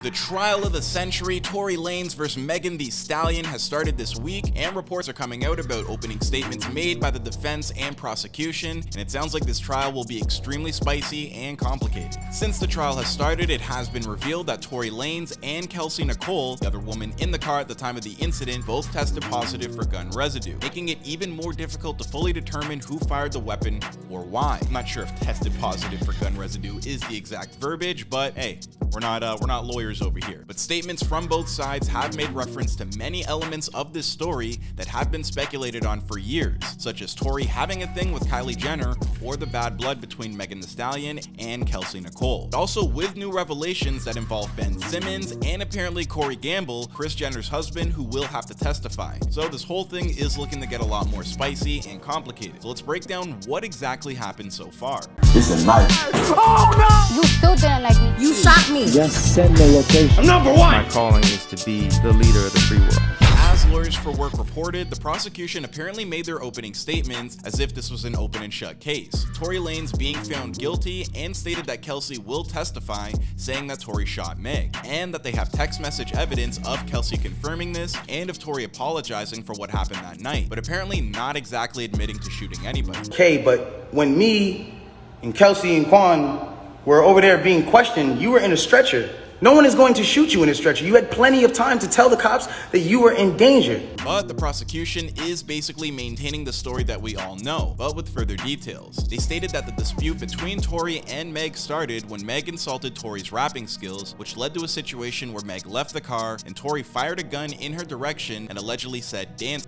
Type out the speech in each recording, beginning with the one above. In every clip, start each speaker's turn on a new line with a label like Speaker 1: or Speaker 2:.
Speaker 1: The trial of the century, Tory Lanez vs. Megan Thee Stallion, has started this week, and reports are coming out about opening statements made by the defense and prosecution, and it sounds like this trial will be extremely spicy and complicated. Since the trial has started, it has been revealed that Tory Lanez and Kelsey Nicole, the other woman in the car at the time of the incident, both tested positive for gun residue, making it even more difficult to fully determine who fired the weapon or why. I'm not sure if tested positive for gun residue is the exact verbiage, but hey, we're not lawyers over here. But statements from both sides have made reference to many elements of this story that have been speculated on for years, such as Tory having a thing with Kylie Jenner or the bad blood between Megan Thee Stallion and Kelsey Nicole. But also with new revelations that involve Ben Simmons and apparently Corey Gamble, Kris Jenner's husband, who will have to testify. So this whole thing is looking to get a lot more spicy and complicated. So let's break down what exactly happened so far.
Speaker 2: This is nice.
Speaker 3: Oh no! You still didn't like me.
Speaker 4: You shot me.
Speaker 2: Just send the location.
Speaker 5: I'm number one. My calling is to be the leader of the free world.
Speaker 1: As Lawyers for Work reported, the prosecution apparently made their opening statements as if this was an open and shut case. Tory Lanez being found guilty and stated that Kelsey will testify, saying that Tory shot Meg, and that they have text message evidence of Kelsey confirming this and of Tory apologizing for what happened that night, but apparently not exactly admitting to shooting anybody.
Speaker 6: Okay, but when me and Kelsey and Quan were over there being questioned, you were in a stretcher. No one is going to shoot you in a stretcher. You had plenty of time to tell the cops that you were in danger.
Speaker 1: But the prosecution is basically maintaining the story that we all know, but with further details. They stated that the dispute between Tory and Meg started when Meg insulted Tory's rapping skills, which led to a situation where Meg left the car and Tory fired a gun in her direction and allegedly said dance,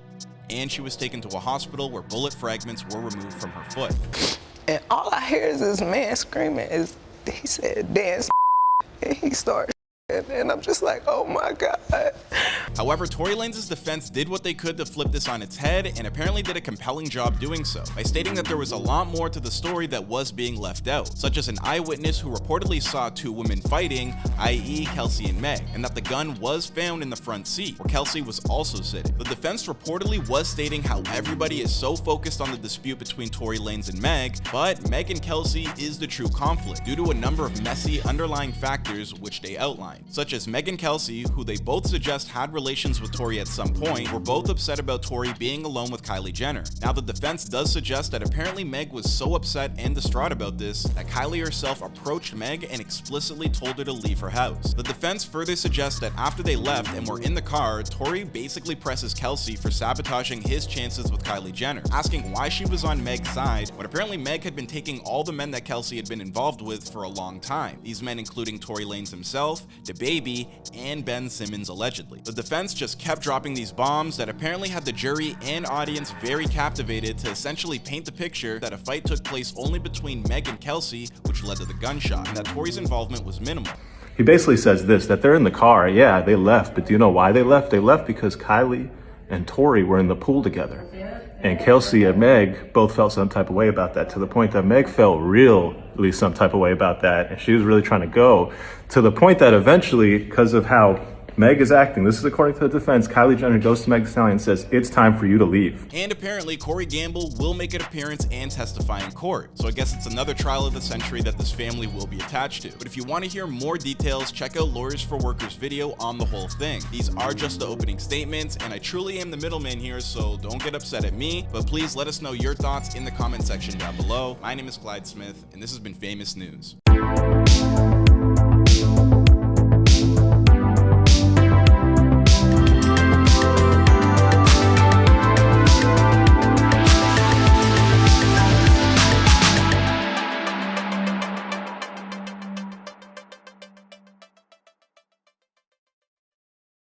Speaker 1: and she was taken to a hospital where bullet fragments were removed from her foot.
Speaker 4: And all I hear is this man screaming, he said dance, and he started, and I'm just like, oh my God.
Speaker 1: However, Tory Lanez's defense did what they could to flip this on its head and apparently did a compelling job doing so, by stating that there was a lot more to the story that was being left out, such as an eyewitness who reportedly saw two women fighting, i.e. Kelsey and Meg, and that the gun was found in the front seat, where Kelsey was also sitting. The defense reportedly was stating how everybody is so focused on the dispute between Tory Lanez and Meg, but Meg and Kelsey is the true conflict, due to a number of messy underlying factors which they outlined, such as Meg and Kelsey, who they both suggest had relations with Tory at some point, were both upset about Tory being alone with Kylie Jenner. Now the defense does suggest that apparently Meg was so upset and distraught about this that Kylie herself approached Meg and explicitly told her to leave her house. The defense further suggests that after they left and were in the car, Tory basically presses Kelsey for sabotaging his chances with Kylie Jenner, asking why she was on Meg's side when apparently Meg had been taking all the men that Kelsey had been involved with for a long time. These men including Tory Lanez himself, Dababy, and Ben Simmons allegedly. The defense just kept dropping these bombs that apparently had the jury and audience very captivated to essentially paint the picture that a fight took place only between Meg and Kelsey, which led to the gunshot, and that Tory's involvement was minimal.
Speaker 7: He basically says this, that they're in the car, yeah, they left, but do you know why they left? They left because Kylie and Tory were in the pool together. And Kelsey and Meg both felt some type of way about that, to the point that Meg felt really some type of way about that, and she was really trying to go, to the point that eventually, because of how Meg is acting, this is according to the defense, Kylie Jenner goes to Meg Thee Stallion and says, it's time for you to leave.
Speaker 1: And apparently Corey Gamble will make an appearance and testify in court. So I guess it's another trial of the century that this family will be attached to. But if you want to hear more details, check out Lawyers for Workers' video on the whole thing. These are just the opening statements, and I truly am the middleman here, so don't get upset at me, but please let us know your thoughts in the comment section down below. My name is Clyde Smith, and this has been Famous News.